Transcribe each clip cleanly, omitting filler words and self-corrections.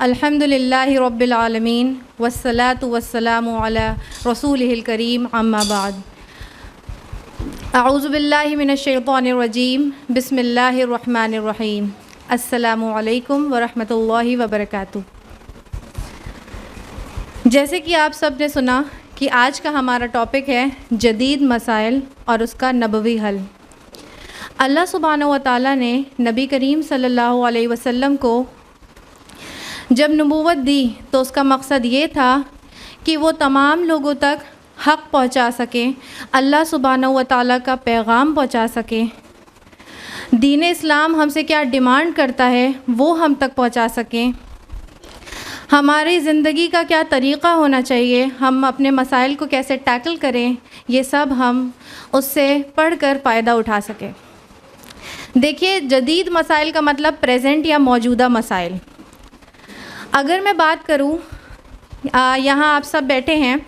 अल्हम्दुलिल्लाहि रब्बिल आलमीन वस्सलातु वस्सलामु अला रसूलिहिल करीम अम्मा बाद। अऊज़ु बिल्लाहि मिनश शैतानिर रजीम बिस्मिल्लाहिर रहमानिर रहीम। अस्सलामु अलैकुम व रहमतुल्लाहि व बरकातुहू। जैसे कि आप सब ने सुना कि आज का हमारा टॉपिक है जदीद मसाइल और उसका नबवी हल। अल्लाह सुब्हानहू व तआला ने नबी करीम सल्लल्लाहु अलैहि वसल्लम को जब नबूवत दी तो उसका मकसद ये था कि वो तमाम लोगों तक हक़ पहुंचा सकें, अल्लाह सुब्हानहू व तआला का पैगाम पहुंचा सकें। दीन इस्लाम हमसे क्या डिमांड करता है वो हम तक पहुंचा सकें। हमारी ज़िंदगी का क्या तरीक़ा होना चाहिए, हम अपने मसाइल को कैसे टैकल करें, ये सब हम उससे पढ़कर फ़ायदा उठा सकें। देखिए, जदीद मसाइल का मतलब प्रेजेंट या मौजूदा मसाइल। अगर मैं बात करूं, यहाँ आप सब बैठे हैं,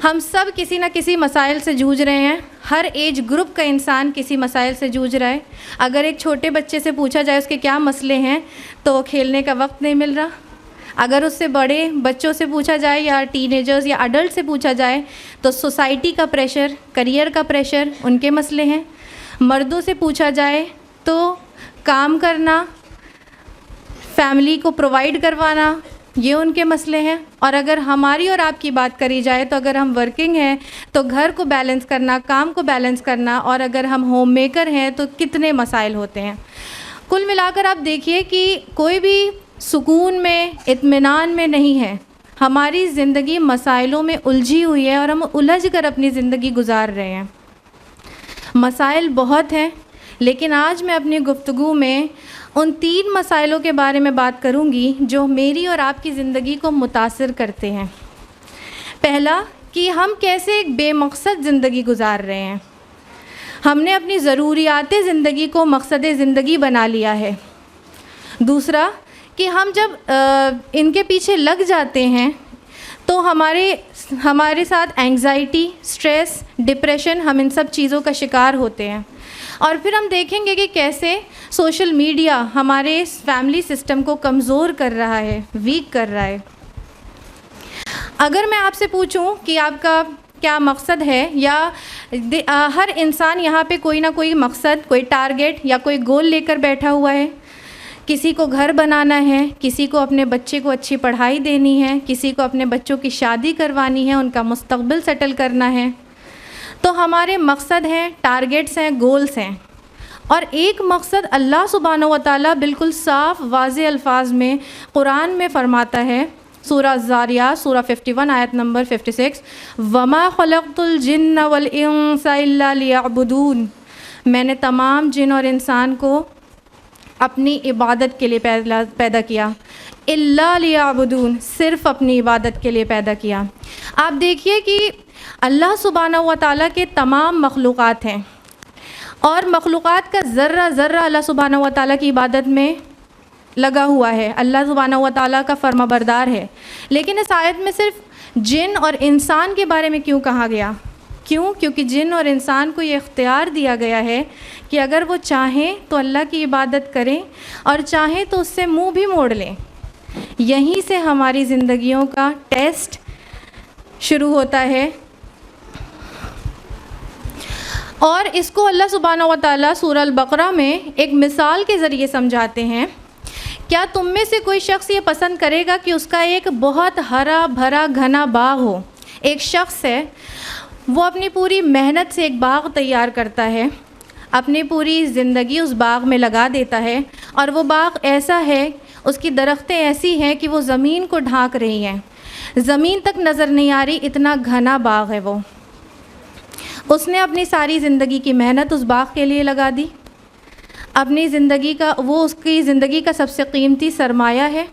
हम सब किसी न किसी मसाइल से जूझ रहे हैं। हर एज ग्रुप का इंसान किसी मसाइल से जूझ रहा है। अगर एक छोटे बच्चे से पूछा जाए उसके क्या मसले हैं तो खेलने का वक्त नहीं मिल रहा। अगर उससे बड़े बच्चों से पूछा जाए या टीनेजर्स या अडल्ट से पूछा जाए तो सोसाइटी का प्रेशर, करियर का प्रेशर उनके मसले हैं। मर्दों से पूछा जाए तो काम करना, फैमिली को प्रोवाइड करवाना, ये उनके मसले हैं। और अगर हमारी और आपकी बात करी जाए तो अगर हम वर्किंग हैं तो घर को बैलेंस करना, काम को बैलेंस करना, और अगर हम होम मेकर हैं तो कितने मसाइल होते हैं। कुल मिलाकर आप देखिए कि कोई भी सुकून में, इत्मीनान में नहीं है। हमारी ज़िंदगी मसाइलों में उलझी हुई है और हम उलझ कर अपनी ज़िंदगी गुजार रहे हैं। मसाइल बहुत हैं, लेकिन आज मैं अपनी गुफ्तगू में उन 3 मसाइलों के बारे में बात करूंगी जो मेरी और आपकी ज़िंदगी को मुतासिर करते हैं। पहला, कि हम कैसे एक बेमकसद ज़िंदगी गुजार रहे हैं। हमने अपनी ज़रूरियात ज़िंदगी को मकसद ज़िंदगी बना लिया है। दूसरा, कि हम जब इनके पीछे लग जाते हैं तो हमारे साथ एंग्जाइटी, स्ट्रेस, डिप्रेशन, हम इन सब चीज़ों का शिकार होते हैं। और फिर हम देखेंगे कि कैसे सोशल मीडिया हमारे फैमिली सिस्टम को कमज़ोर कर रहा है, वीक कर रहा है। अगर मैं आपसे पूछूं कि आपका क्या मकसद है, या हर इंसान यहाँ पे कोई ना कोई मकसद, कोई टारगेट या कोई गोल लेकर बैठा हुआ है। किसी को घर बनाना है, किसी को अपने बच्चे को अच्छी पढ़ाई देनी है, किसी को अपने बच्चों की शादी करवानी है, उनका मुस्तकबिल सेटल करना है। तो हमारे मकसद हैं, टारगेट्स हैं, गोल्स हैं। और एक मकसद अल्लाह सुब्हानहू व तआला बिल्कुल साफ़ वाज़े अल्फाज में कुरान में फ़रमाता है। सूरा ज़ारियात सूरा 51 आयत नंबर 56, वमा खलक़तुल जिन्न वल इंसा इल्ला लियअबुदून। मैंने तमाम जिन और इंसान को अपनी इबादत के लिए पैदा किया। इल्ला लियअबुदून, सिर्फ़ अपनी इबादत के लिए पैदा किया। आप देखिए कि अल्लाह सुब्हानहू व तआला के तमाम मखलूक़ात हैं और मखलूक़ात का ज़र्रा ज़र्रा अल्लाह सुब्हानहू व तआला की इबादत में लगा हुआ है। अल्लाह सुब्हानहू व तआला का फर्माबरदार है। लेकिन इस आयत में सिर्फ जिन और इंसान के बारे में क्यों कहा गया? क्यों? क्योंकि जिन और इंसान को ये इख्तियार दिया गया है कि अगर वो चाहें तो अल्लाह की इबादत करें और चाहें तो उससे मुँह भी मोड़ लें। यहीं से हमारी ज़िंदगियों का टेस्ट शुरू होता है। और इसको अल्लाह सुब्हानहू व तआला सूरह अल-बक़रा में एक मिसाल के ज़रिए समझाते हैं। क्या तुम में से कोई शख्स ये पसंद करेगा कि उसका एक बहुत हरा भरा घना बाग हो? एक शख्स है, वो अपनी पूरी मेहनत से एक बाग तैयार करता है, अपनी पूरी ज़िंदगी उस बाग में लगा देता है और वो बाग ऐसा है, उसकी दरख्तें ऐसी हैं कि वो ज़मीन को ढाँक रही हैं। ज़मीन तक नज़र नहीं आ रही, इतना घना बाग है वो। उसने अपनी सारी ज़िंदगी की मेहनत उस बाग के लिए लगा दी। अपनी ज़िंदगी का वो उसकी ज़िंदगी का सबसे कीमती सरमाया है।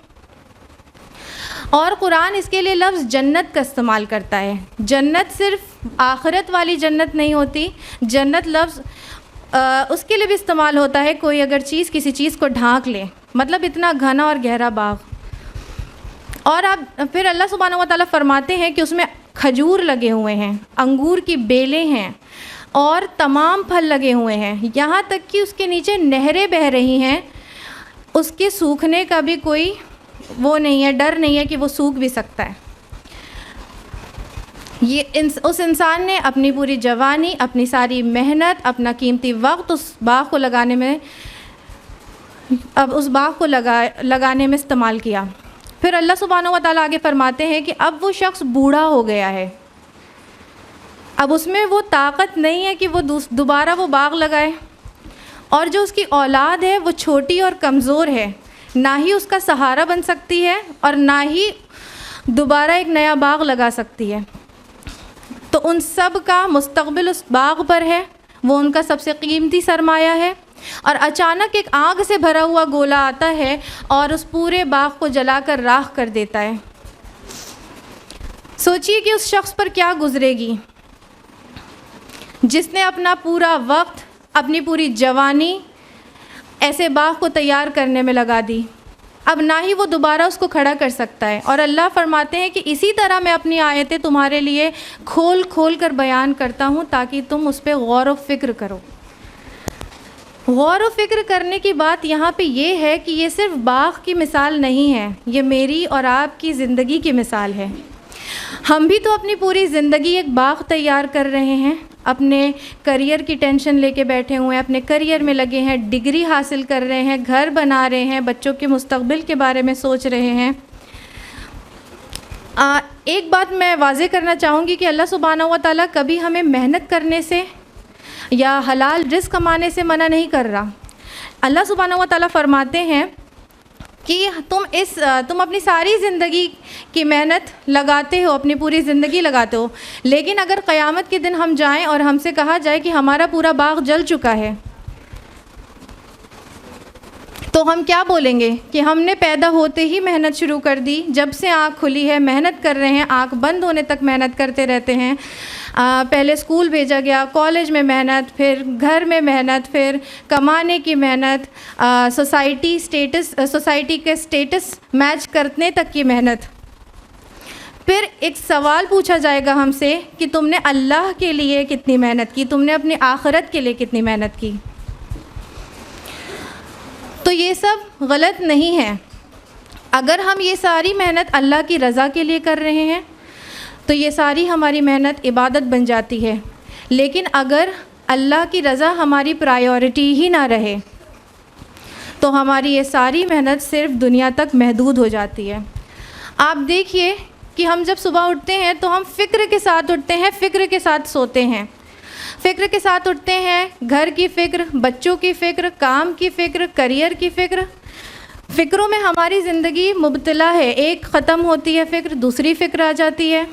और कुरान इसके लिए लफ्ज़ जन्नत का इस्तेमाल करता है। जन्नत सिर्फ आखिरत वाली जन्नत नहीं होती, जन्नत लफ्ज़ उसके लिए भी इस्तेमाल होता है कोई अगर चीज़ किसी चीज़ को ढांक ले, मतलब इतना घना और गहरा बाग। और अब फिर अल्लाह सुब्हानहू व तआला फरमाते हैं कि उसमें खजूर लगे हुए हैं, अंगूर की बेलें हैं और तमाम फल लगे हुए हैं, यहाँ तक कि उसके नीचे नहरें बह रही हैं। उसके सूखने का भी कोई वो नहीं है, डर नहीं है कि वो सूख भी सकता है। उस इंसान ने अपनी पूरी जवानी, अपनी सारी मेहनत, अपना कीमती वक्त उस बाग को लगाने में लगाने में इस्तेमाल किया। फिर अल्लाह सुब्हानहू व तआला आगे फरमाते हैं कि अब वो शख्स बूढ़ा हो गया है, अब उसमें वो ताकत नहीं है कि वो दोबारा वो बाग लगाए, और जो उसकी औलाद है वो छोटी और कमज़ोर है, ना ही उसका सहारा बन सकती है और ना ही दोबारा एक नया बाग लगा सकती है। तो उन सब का मुस्तक़बिल उस बाग पर है, वो उनका सबसे कीमती सरमाया है। और अचानक एक आग से भरा हुआ गोला आता है और उस पूरे बाग को जलाकर राख कर देता है। सोचिए कि उस शख्स पर क्या गुजरेगी जिसने अपना पूरा वक्त, अपनी पूरी जवानी ऐसे बाग को तैयार करने में लगा दी। अब ना ही वो दोबारा उसको खड़ा कर सकता है। और अल्लाह फरमाते हैं कि इसी तरह मैं अपनी आयतें तुम्हारे लिए खोल खोल कर बयान करता हूँ ताकि तुम उस पर गौर व फ़िक्र करो। गौर व फ़िक्र करने की बात यहाँ पे ये है कि ये सिर्फ बाग की मिसाल नहीं है, ये मेरी और आपकी ज़िंदगी की मिसाल है। हम भी तो अपनी पूरी ज़िंदगी एक बाग तैयार कर रहे हैं, अपने करियर की टेंशन लेके बैठे हुए हैं, अपने करियर में लगे हैं, डिग्री हासिल कर रहे हैं, घर बना रहे हैं, बच्चों के मुस्तकबिल के बारे में सोच रहे हैं। एक बात मैं वाज़े करना चाहूँगी कि अल्लाह सुब्हानहू व तआला कभी हमें मेहनत करने से या हलाल रिज़्क़ कमाने से मना नहीं कर रहा। अल्लाह सुब्हानहू व तआला फरमाते हैं कि तुम अपनी सारी ज़िंदगी की मेहनत लगाते हो, अपनी पूरी ज़िंदगी लगाते हो, लेकिन अगर क़यामत के दिन हम जाएं और हमसे कहा जाए कि हमारा पूरा बाग जल चुका है, तो हम क्या बोलेंगे कि हमने पैदा होते ही मेहनत शुरू कर दी, जब से आँख खुली है मेहनत कर रहे हैं, आँख बंद होने तक मेहनत करते रहते हैं। पहले स्कूल भेजा गया, कॉलेज में मेहनत, फिर घर में मेहनत, फिर कमाने की मेहनत, सोसाइटी के स्टेटस मैच करने तक की मेहनत। फिर एक सवाल पूछा जाएगा हमसे कि तुमने अल्लाह के लिए कितनी मेहनत की, तुमने अपनी आखिरत के लिए कितनी मेहनत की। तो ये सब गलत नहीं है। अगर हम ये सारी मेहनत अल्लाह की रज़ा के लिए कर रहे हैं तो ये सारी हमारी मेहनत इबादत बन जाती है। लेकिन अगर अल्लाह की रज़ा हमारी प्रायोरिटी ही ना रहे तो हमारी ये सारी मेहनत सिर्फ दुनिया तक महदूद हो जाती है। आप देखिए कि हम जब सुबह उठते हैं तो हम फ़िक्र के साथ उठते हैं, फ़िक्र के साथ सोते हैं, फ़िक्र के साथ उठते हैं। घर की फ़िक्र, बच्चों की फ़िक्र, काम की फ़िक्र, करियर की फ़िक्र, फ़िक्रों में हमारी ज़िंदगी मुब्तला है। एक ख़त्म होती है फ़िक्र, दूसरी फ़िक्र आ जाती है।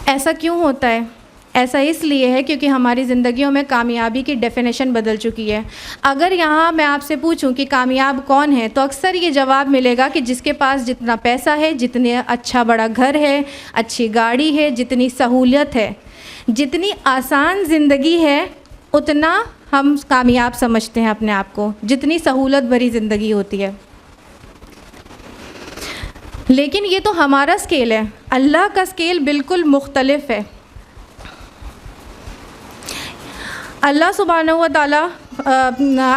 ऐसा क्यों होता है? ऐसा इसलिए है क्योंकि हमारी ज़िंदगियों में कामयाबी की डेफिनेशन बदल चुकी है। अगर यहाँ मैं आपसे पूछूं कि कामयाब कौन है, तो अक्सर ये जवाब मिलेगा कि जिसके पास जितना पैसा है, जितने अच्छा बड़ा घर है, अच्छी गाड़ी है, जितनी सहूलियत है, जितनी आसान ज़िंदगी है, उतना हम कामयाब समझते हैं अपने आप को, जितनी सहूलत भरी ज़िंदगी होती है। लेकिन ये तो हमारा स्केल है, अल्लाह का स्केल बिल्कुल मुख्तलिफ है। अल्लाह सुब्हानहू व तआला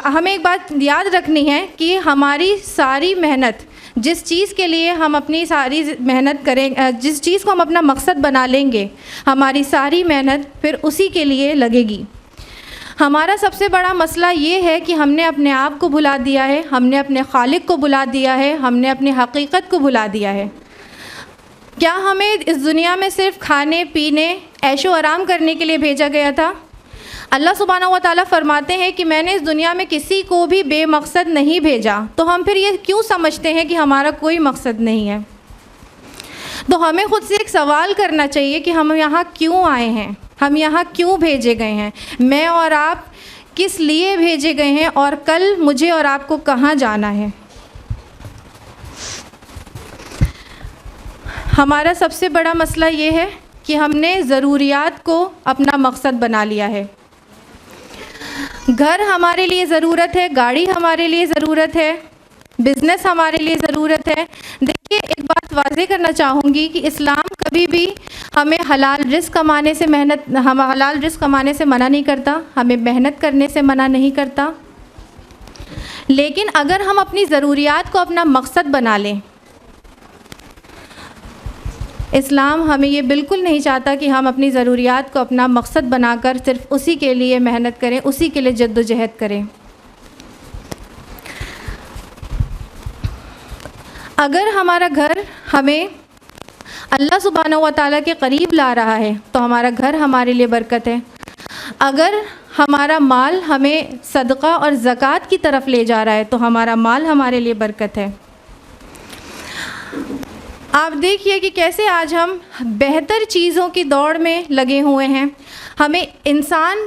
हमें एक बात याद रखनी है कि हमारी सारी मेहनत, जिस चीज़ के लिए हम अपनी सारी मेहनत करें, जिस चीज़ को हम अपना मकसद बना लेंगे, हमारी सारी मेहनत फिर उसी के लिए लगेगी। हमारा सबसे बड़ा मसला ये है कि हमने अपने आप को भुला दिया है, हमने अपने खालिक को भुला दिया है, हमने अपनी हकीकत को भुला दिया है। क्या हमें इस दुनिया में सिर्फ खाने पीने, ऐशो आराम करने के लिए भेजा गया था? अल्लाह सुब्हानहू व तआला फरमाते हैं कि मैंने इस दुनिया में किसी को भी बेमकसद नहीं भेजा, तो हम फिर ये क्यों समझते हैं कि हमारा कोई मकसद नहीं है? तो हमें ख़ुद से एक सवाल करना चाहिए कि हम यहाँ क्यों आए हैं, हम यहाँ क्यों भेजे गए हैं, मैं और आप किस लिए भेजे गए हैं, और कल मुझे और आपको कहाँ जाना है। हमारा सबसे बड़ा मसला ये है कि हमने ज़रूरियात को अपना मकसद बना लिया है। घर हमारे लिए ज़रूरत है, गाड़ी हमारे लिए ज़रूरत है, बिज़नेस हमारे लिए ज़रूरत है। देखिए, एक बात वाज़ेह करना चाहूँगी कि इस्लाम कभी भी हमें हलाल रिज़्क़ कमाने से हलाल रिज़्क़ कमाने से मना नहीं करता, हमें मेहनत करने से मना नहीं करता। लेकिन अगर हम अपनी ज़रूरियात को अपना मकसद बना लें, इस्लाम हमें ये बिल्कुल नहीं चाहता कि हम अपनी ज़रूरियात को अपना मकसद बनाकर सिर्फ़ उसी के लिए मेहनत करें, उसी के लिए जद्दोजहद करें। अगर हमारा घर हमें अल्लाह सुब्हानहू व तआला के करीब ला रहा है तो हमारा घर हमारे लिए बरकत है। अगर हमारा माल हमें सदक़ा और ज़कात की तरफ ले जा रहा है तो हमारा माल हमारे लिए बरकत है। आप देखिए कि कैसे आज हम बेहतर चीज़ों की दौड़ में लगे हुए हैं। हमें इंसान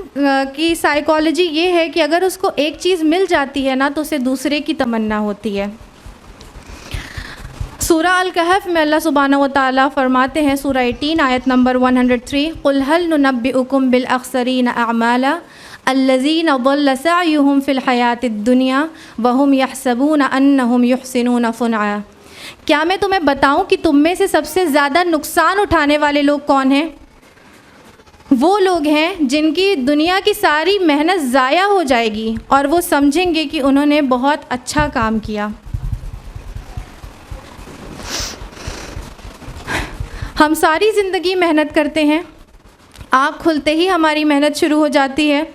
की साइकोलॉजी ये है कि अगर उसको एक चीज़ मिल जाती है ना तो उसे दूसरे की तमन्ना होती है। सूरा अल-कहफ़ में अल्लाह सुब्हानहू व तआला फरमाते हैं, सूरा 18 आयत नंबर 103, क़ुल हल नुनब्बिउकुम बिल अख़्सरीन अअमाला अल्लज़ीना ज़ल्ल सअयुहुम फ़िल हयातिद दुनिया व हुम यहसबून अन्नहुम युहसिनून सुनआ। क्या मैं तुम्हें बताऊं कि तुम में से सबसे ज़्यादा नुकसान उठाने वाले लोग कौन हैं? वो लोग हैं जिनकी दुनिया की सारी मेहनत ज़ाया हो जाएगी और वो समझेंगे कि उन्होंने बहुत अच्छा काम किया। हम सारी ज़िंदगी मेहनत करते हैं, आँख खुलते ही हमारी मेहनत शुरू हो जाती है।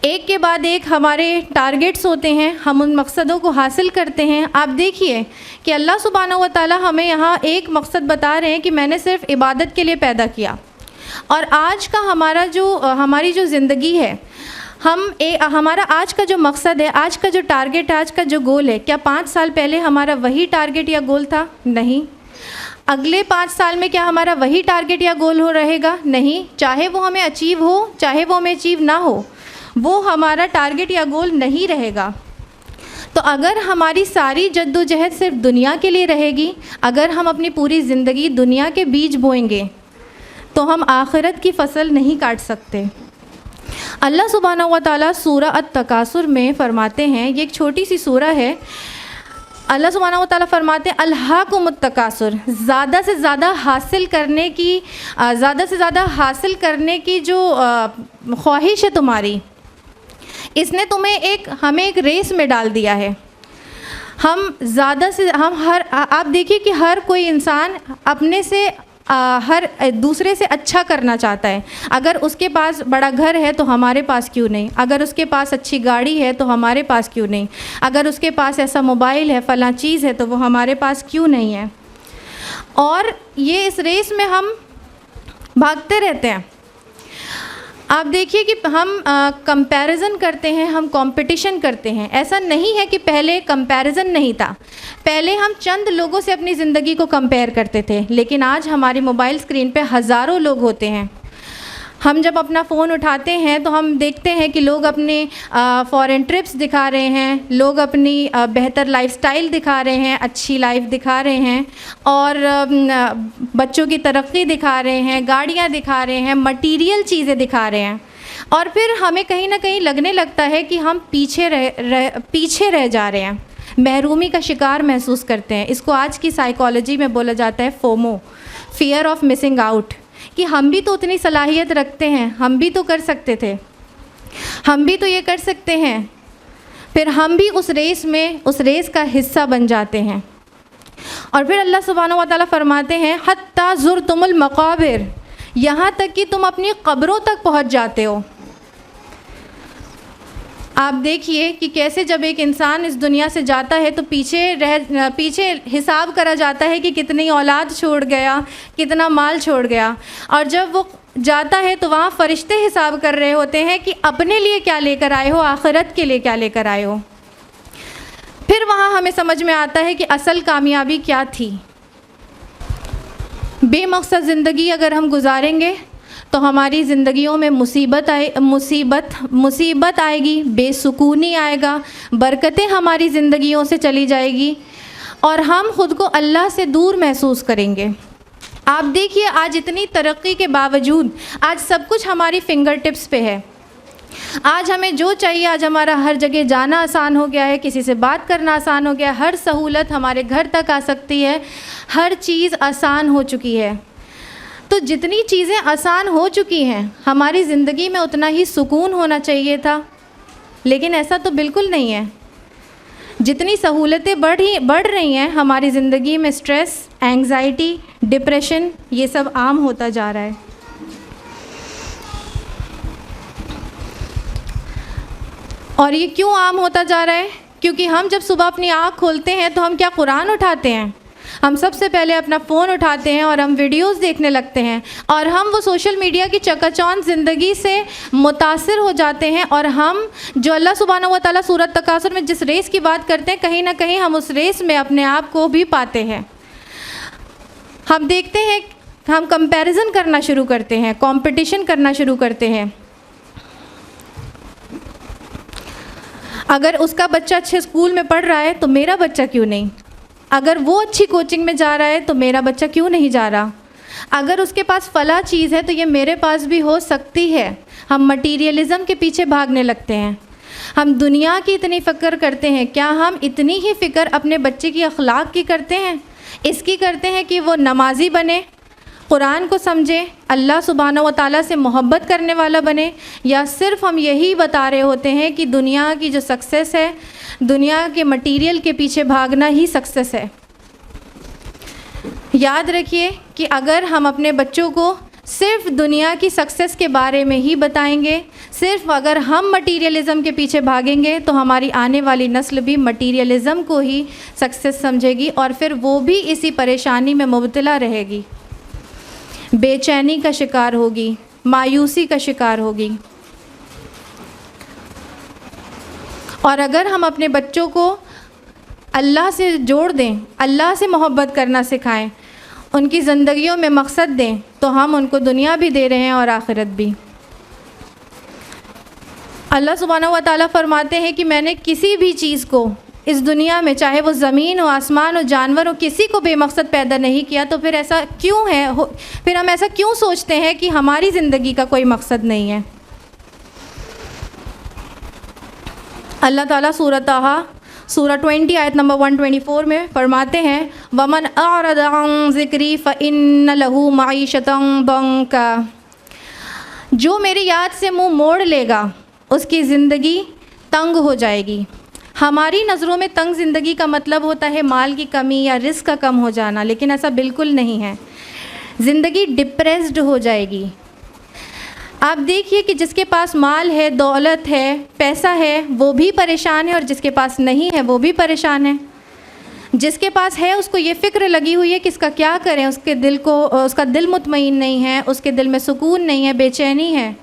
एक के बाद एक हमारे टारगेट्स होते हैं, हम उन मकसदों को हासिल करते हैं। आप देखिए कि अल्लाह सुब्हानहू व तआला हमें यहाँ एक मकसद बता रहे हैं कि मैंने सिर्फ़ इबादत के लिए पैदा किया। और आज का हमारी जो ज़िंदगी है, हमारा आज का जो मकसद है, आज का जो टारगेट, आज का जो गोल है, क्या 5 साल पहले हमारा वही टारगेट या गोल था? नहीं। अगले 5 साल में क्या हमारा वही टारगेट या गोल हो रहेगा? नहीं। चाहे वो हमें अचीव हो, चाहे वो हमें अचीव ना हो, वो हमारा टारगेट या गोल नहीं रहेगा। तो अगर हमारी सारी जद्दोजहद सिर्फ दुनिया के लिए रहेगी, अगर हम अपनी पूरी ज़िंदगी दुनिया के बीज बोएंगे तो हम आखिरत की फसल नहीं काट सकते। अल्लाह सुब्हानहू व तआला सूरा अत-तकासुर में फ़रमाते हैं, ये एक छोटी सी सूरा है। अल्लाह सुब्हानहू व तआला फ़रमाते हैं, अल्हाकुमुत तकासुर, ज़्यादा से ज़्यादा हासिल करने की जो ख्वाहिश है तुम्हारी, इसने हमें एक रेस में डाल दिया है। आप देखिए कि हर कोई इंसान अपने से हर दूसरे से अच्छा करना चाहता है। अगर उसके पास बड़ा घर है तो हमारे पास क्यों नहीं, अगर उसके पास अच्छी गाड़ी है तो हमारे पास क्यों नहीं, अगर उसके पास ऐसा मोबाइल है, फ़लाँ चीज़ है, तो वो हमारे पास क्यों नहीं है। और ये इस रेस में हम भागते रहते हैं। आप देखिए कि हम कंपैरिजन करते हैं, हम कंपटीशन करते हैं। ऐसा नहीं है कि पहले कंपैरिजन नहीं था, पहले हम चंद लोगों से अपनी ज़िंदगी को कंपेयर करते थे, लेकिन आज हमारी मोबाइल स्क्रीन पे हज़ारों लोग होते हैं। हम जब अपना फ़ोन उठाते हैं तो हम देखते हैं कि लोग अपने फ़ॉरेन ट्रिप्स दिखा रहे हैं, लोग अपनी बेहतर लाइफस्टाइल दिखा रहे हैं, अच्छी लाइफ दिखा रहे हैं, और बच्चों की तरक्की दिखा रहे हैं, गाड़ियाँ दिखा रहे हैं, मटीरियल चीज़ें दिखा रहे हैं। और फिर हमें कहीं ना कहीं लगने लगता है कि हम पीछे रह जा रहे हैं, महरूमी का शिकार महसूस करते हैं। इसको आज की साइकोलॉजी में बोला जाता है FOMO, fear of missing out, कि हम भी तो उतनी सलाहियत रखते हैं, हम भी तो कर सकते थे, हम भी तो ये कर सकते हैं। फिर हम भी उस रेस का हिस्सा बन जाते हैं। और फिर अल्लाह सुब्हानहू व तआला फरमाते हैं, हत्ता ज़ुरतुमुल मक़ाबिर, यहाँ तक कि तुम अपनी कब्रों तक पहुँच जाते हो। आप देखिए कि कैसे जब एक इंसान इस दुनिया से जाता है तो पीछे हिसाब करा जाता है कि कितनी औलाद छोड़ गया, कितना माल छोड़ गया। और जब वो जाता है तो वहाँ फरिश्ते हिसाब कर रहे होते हैं कि अपने लिए क्या लेकर आए हो, आखिरत के लिए क्या लेकर आए हो। फिर वहाँ हमें समझ में आता है कि असल कामयाबी क्या थी। बेमकसद ज़िंदगी अगर हम गुजारेंगे तो हमारी ज़िंदगियों में मुसीबत आएगी, बेसुकूनी आएगा, बरकतें हमारी ज़िंदगियों से चली जाएगी और हम ख़ुद को अल्लाह से दूर महसूस करेंगे। आप देखिए आज इतनी तरक्की के बावजूद आज सब कुछ हमारी फिंगर टिप्स पे है। आज हमें जो चाहिए, आज हमारा हर जगह जाना आसान हो गया है, किसी से बात करना आसान हो गया है, हर सहूलत हमारे घर तक आ सकती है, हर चीज़ आसान हो चुकी है। तो जितनी चीज़ें आसान हो चुकी हैं हमारी ज़िंदगी में उतना ही सुकून होना चाहिए था, लेकिन ऐसा तो बिल्कुल नहीं है। जितनी सहूलतें बढ़ रही हैं हमारी ज़िंदगी में स्ट्रेस, एंग्जाइटी, डिप्रेशन ये सब आम होता जा रहा है। और ये क्यों आम होता जा रहा है? क्योंकि हम जब सुबह अपनी आँख खोलते हैं तो हम क्या कुरान उठाते हैं? हम सबसे पहले अपना फ़ोन उठाते हैं और हम वीडियोस देखने लगते हैं और हम वो सोशल मीडिया की चकाचौंध ज़िंदगी से मुतासिर हो जाते हैं और हम जो अल्लाह सुब्हानहू व तआला सूरत तकासुर में जिस रेस की बात करते हैं, कहीं ना कहीं हम उस रेस में अपने आप को भी पाते हैं। हम देखते हैं, हम कंपैरिजन करना शुरू करते हैं, कंपटीशन करना शुरू करते हैं। अगर उसका बच्चा अच्छे स्कूल में पढ़ रहा है तो मेरा बच्चा क्यों नहीं? अगर वो अच्छी कोचिंग में जा रहा है तो मेरा बच्चा क्यों नहीं जा रहा? अगर उसके पास फला चीज़ है तो ये मेरे पास भी हो सकती है। हम मटीरियलिज़म के पीछे भागने लगते हैं। हम दुनिया की इतनी फ़िक्र करते हैं, क्या हम इतनी ही फ़िक्र अपने बच्चे की अखलाक की करते हैं? इसकी करते हैं कि वो नमाजी बने, कुरान को समझे, अल्लाह सुब्हानहू व तआला से मोहब्बत करने वाला बने, या सिर्फ हम यही बता रहे होते हैं कि दुनिया की जो सक्सेस है, दुनिया के मटेरियल के पीछे भागना ही सक्सेस है। याद रखिए कि अगर हम अपने बच्चों को सिर्फ दुनिया की सक्सेस के बारे में ही बताएंगे, सिर्फ अगर हम मटीरियलिज़म के पीछे भागेंगे तो हमारी आने वाली नस्ल भी मटीरियलिज़म को ही सक्सेस समझेगी और फिर वो भी इसी परेशानी में मुब्तला रहेगी, बेचैनी का शिकार होगी, मायूसी का शिकार होगी। और अगर हम अपने बच्चों को अल्लाह से जोड़ दें, अल्लाह से मोहब्बत करना सिखाएं, उनकी ज़िंदगियों में मकसद दें, तो हम उनको दुनिया भी दे रहे हैं और आखिरत भी। अल्लाह सुब्हानहू व तआला फरमाते हैं कि मैंने किसी भी चीज़ को इस दुनिया में, चाहे वो ज़मीन हो, आसमान हो, जानवर हो, किसी को बेमकसद पैदा नहीं किया। तो फिर ऐसा क्यों है, फिर हम ऐसा क्यों सोचते हैं कि हमारी ज़िंदगी का कोई मकसद नहीं है? अल्लाह ताला सूरह 20 आयत नंबर 124 में फरमाते हैं, वमन अअरद अन ज़िक्री फ़इन्न लहू मईशतन दंका, जो मेरी याद से मुंह मोड़ लेगा उसकी ज़िंदगी तंग हो जाएगी। हमारी नज़रों में तंग ज़िंदगी का मतलब होता है माल की कमी या रिस्क का कम हो जाना, लेकिन ऐसा बिल्कुल नहीं है। ज़िंदगी डिप्रेस्ड हो जाएगी। आप देखिए कि जिसके पास माल है, दौलत है, पैसा है, वो भी परेशान है और जिसके पास नहीं है वो भी परेशान है। जिसके पास है उसको ये फ़िक्र लगी हुई है कि इसका क्या करें, उसका दिल मुतमईन नहीं है, उसके दिल में सुकून नहीं है, बेचैनी है।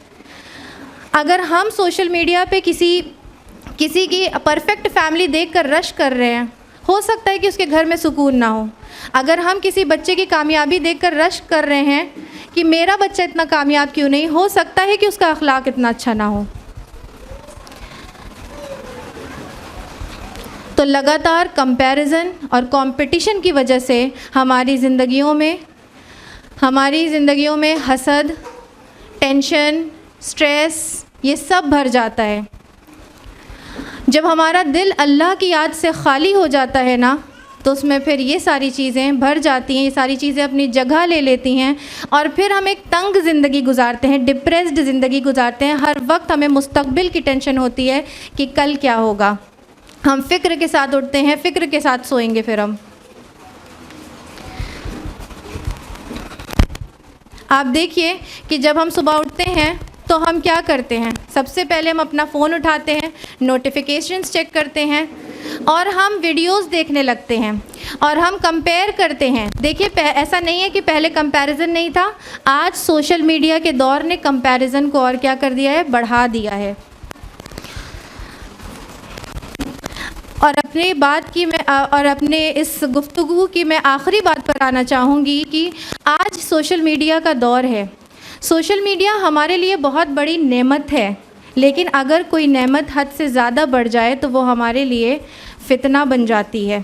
अगर हम सोशल मीडिया पे किसी की परफेक्ट फैमिली देखकर रश कर रहे हैं, हो सकता है कि उसके घर में सुकून ना हो। अगर हम किसी बच्चे की कामयाबी देखकर रश कर रहे हैं कि मेरा बच्चा इतना कामयाब क्यों नहीं, हो सकता है कि उसका अखलाक इतना अच्छा ना हो। तो लगातार कंपैरिजन और कंपटीशन की वजह से हमारी ज़िंदगियों में हसद, टेंशन, स्ट्रेस ये सब भर जाता है। जब हमारा दिल अल्लाह की याद से खाली हो जाता है ना, तो उसमें फिर ये सारी चीज़ें भर जाती हैं, ये सारी चीज़ें अपनी जगह ले लेती हैं और फिर हम एक तंग ज़िंदगी गुजारते हैं, डिप्रेस्ड ज़िंदगी गुजारते हैं। हर वक्त हमें मुस्तकबिल की टेंशन होती है कि कल क्या होगा। हम फ़िक्र के साथ उठते हैं, फ़िक्र के साथ सोएंगे। फिर आप देखिए कि जब हम सुबह उठते हैं तो हम क्या करते हैं? सबसे पहले हम अपना फ़ोन उठाते हैं, नोटिफिकेशंस चेक करते हैं, और हम वीडियोस देखने लगते हैं और हम कंपेयर करते हैं। देखिए ऐसा नहीं है कि पहले कंपैरिजन नहीं था, आज सोशल मीडिया के दौर ने कंपैरिजन को और क्या कर दिया है, बढ़ा दिया है। और अपनी बात की मैं और अपने इस गुफ्तगू की मैं आखिरी बात पर आना चाहूँगी कि आज सोशल मीडिया का दौर है। सोशल मीडिया हमारे लिए बहुत बड़ी नेमत है, लेकिन अगर कोई नेमत हद से ज़्यादा बढ़ जाए तो वो हमारे लिए फितना बन जाती है।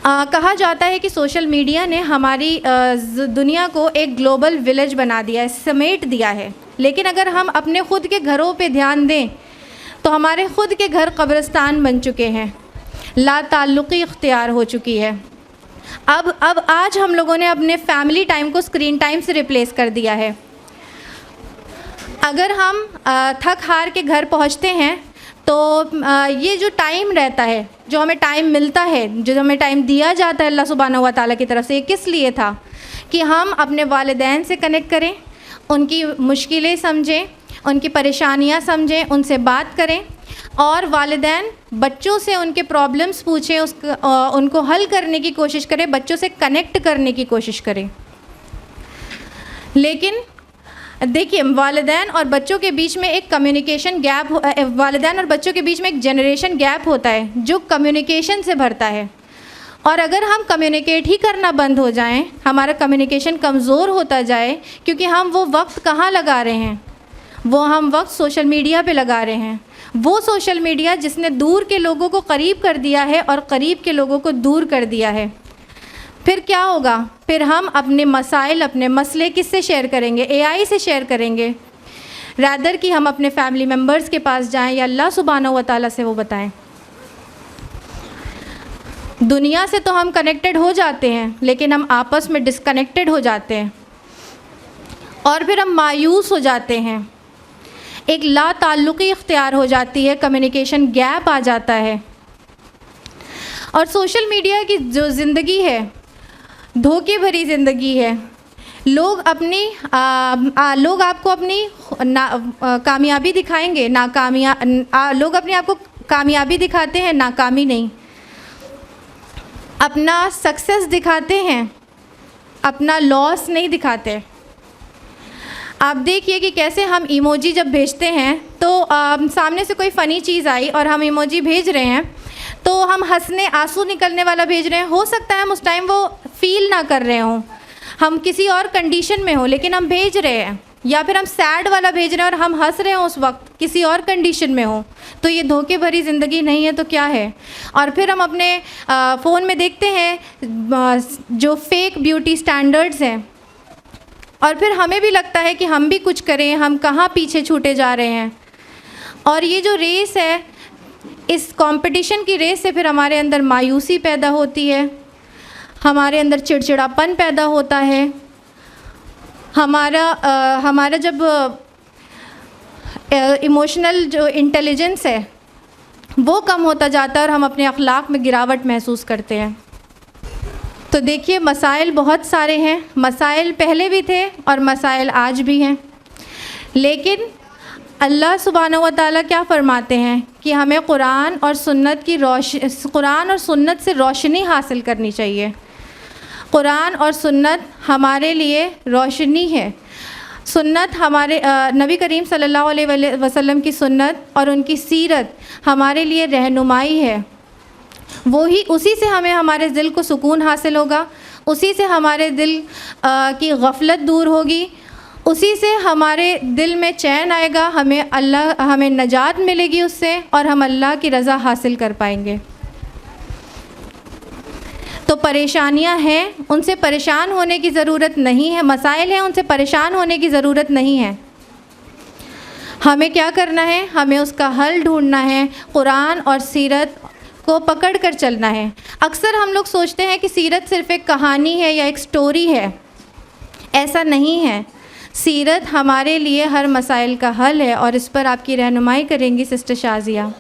कहा जाता है कि सोशल मीडिया ने हमारी दुनिया को एक ग्लोबल विलेज बना दिया है, समेट दिया है। लेकिन अगर हम अपने ख़ुद के घरों पे ध्यान दें तो हमारे ख़ुद के घर कब्रिस्तान बन चुके हैं, ला ताल्लुक़ी इख्तियार हो चुकी है। अब आज हम लोगों ने अपने फैमिली टाइम को स्क्रीन टाइम से रिप्लेस कर दिया है। अगर हम थक हार के घर पहुंचते हैं तो ये जो टाइम रहता है, जो हमें टाइम मिलता है, जो हमें टाइम दिया जाता है अल्लाह सुब्हानहू व तआला की तरफ से, ये किस लिए था कि हम अपने वालिदैन से कनेक्ट करें, उनकी मुश्किलें समझें, उनकी परेशानियां समझें, उनसे बात करें और वालिदैन बच्चों से उनके प्रॉब्लम्स पूछें, उनको हल करने की कोशिश करें, बच्चों से कनेक्ट करने की कोशिश करें। लेकिन देखिए वालिदैन और बच्चों के बीच में एक कम्युनिकेशन गैप, वालिदैन और बच्चों के बीच में एक जनरेशन गैप होता है जो कम्युनिकेशन से भरता है। और अगर हम कम्युनिकेट ही करना बंद हो जाएं, हमारा कम्युनिकेशन कमज़ोर होता जाए, क्योंकि हम वो वक्त कहाँ लगा रहे हैं, वो हम वक्त सोशल मीडिया पे लगा रहे हैं। वो सोशल मीडिया जिसने दूर के लोगों को करीब कर दिया है और करीब के लोगों को दूर कर दिया है। फिर क्या होगा, फिर हम अपने मसाइल, अपने मसले किससे शेयर करेंगे, एआई से शेयर करेंगे, रैदर कि हम अपने फैमिली मेम्बर्स के पास जाएं या अल्लाह सुब्हानहू व तआला से वो बताएं। दुनिया से तो हम कनेक्टेड हो जाते हैं, लेकिन हम आपस में डिस्कनेक्टेड हो जाते हैं और फिर हम मायूस हो जाते हैं, एक ला ताल्लुक़ी इख्तियार हो जाती है, कम्युनिकेशन गैप आ जाता है। और सोशल मीडिया की जो ज़िंदगी है, धोखे भरी ज़िंदगी है। लोग अपनी लोग आपको अपनी कामयाबी दिखाएंगे, लोग अपने आप को कामयाबी दिखाते हैं, नाकामी नहीं। अपना सक्सेस दिखाते हैं, अपना लॉस नहीं दिखाते। आप देखिए कि कैसे हम इमोजी जब भेजते हैं तो सामने से कोई फ़नी चीज़ आई और हम इमोजी भेज रहे हैं तो हम हंसने, आंसू निकलने वाला भेज रहे हैं। हो सकता है हम उस टाइम वो फील ना कर रहे हों, हम किसी और कंडीशन में हो, लेकिन हम भेज रहे हैं। या फिर हम सैड वाला भेज रहे हैं और हम हंस रहे हों उस वक्त, किसी और कंडीशन में हो। तो ये धोखे भरी ज़िंदगी नहीं है तो क्या है। और फिर हम अपने फ़ोन में देखते हैं जो फेक ब्यूटी स्टैंडर्ड्स हैं, और फिर हमें भी लगता है कि हम भी कुछ करें, हम कहाँ पीछे छूटे जा रहे हैं। और ये जो रेस है, इस कंपटीशन की रेस से फिर हमारे अंदर मायूसी पैदा होती है, हमारे अंदर चिड़चिड़ापन पैदा होता है, हमारा जब इमोशनल जो इंटेलिजेंस है वो कम होता जाता है और हम अपने अखलाक में गिरावट महसूस करते हैं। तो देखिए मसाइल बहुत सारे हैं, मसाइल पहले भी थे और मसाइल आज भी हैं, लेकिन अल्लाह सुब्हानहू व तआला क्या फ़रमाते हैं कि हमें कुरान और सुन्नत से रोशनी हासिल करनी चाहिए। कुरान और सुन्नत हमारे लिए रोशनी है। सुन्नत हमारे नबी करीम सल्लल्लाहु अलैहि वसल्लम की सुन्नत और उनकी सीरत हमारे लिए रहनुमाई है। उसी से हमें हमारे दिल को सुकून हासिल होगा, उसी से हमारे दिल की गफलत दूर होगी, उसी से हमारे दिल में चैन आएगा, हमें नजात मिलेगी उससे और हम अल्लाह की रज़ा हासिल कर पाएंगे। तो परेशानियां हैं, उनसे परेशान होने की ज़रूरत नहीं है, मसाइल हैं, उनसे परेशान होने की ज़रूरत नहीं है। हमें क्या करना है, हमें उसका हल ढूंढना है, कुरान और सीरत को पकड़ कर चलना है। अक्सर हम लोग सोचते हैं कि सीरत सिर्फ़ एक कहानी है या एक स्टोरी है, ऐसा नहीं है। सीरत हमारे लिए हर मसाइल का हल है और इस पर आपकी रहनुमाई करेंगी सिस्टर शाज़िया।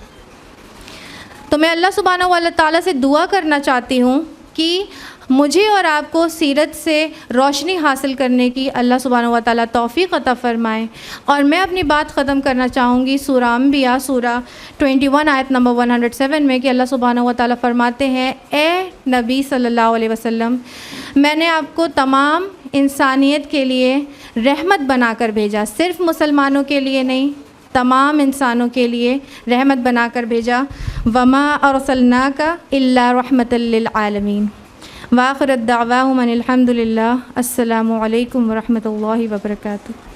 तो मैं अल्लाह सुब्हानहू व तआला से दुआ करना चाहती हूँ कि मुझे और आपको सीरत से रोशनी हासिल करने की अल्लाह सुब्हानहू व तआला तौफ़ीक़ अता फ़रमाए। और मैं अपनी बात ख़त्म करना चाहूँगी सूरा अंबिया सूरा 21 आयत नंबर 107 में कि अल्लाह सुब्हानहू व तआला फ़रमाते हैं, ए नबी सल्लल्लाहु अलैहि वसल्लम, मैंने आपको तमाम इंसानियत के लिए रहमत बनाकर भेजा, सिर्फ़ मुसलमानों के लिए नहीं, तमाम इंसानों के लिए रहमत बनाकर भेजा। वमा अरसलनाका इल्ला रहमतल लिल आलमीन। व आखिर दावाहुम अनिल हम्दुलिल्लाह। अस्सलामु अलैकुम व रहमतुल्लाहि व बरकातुहू।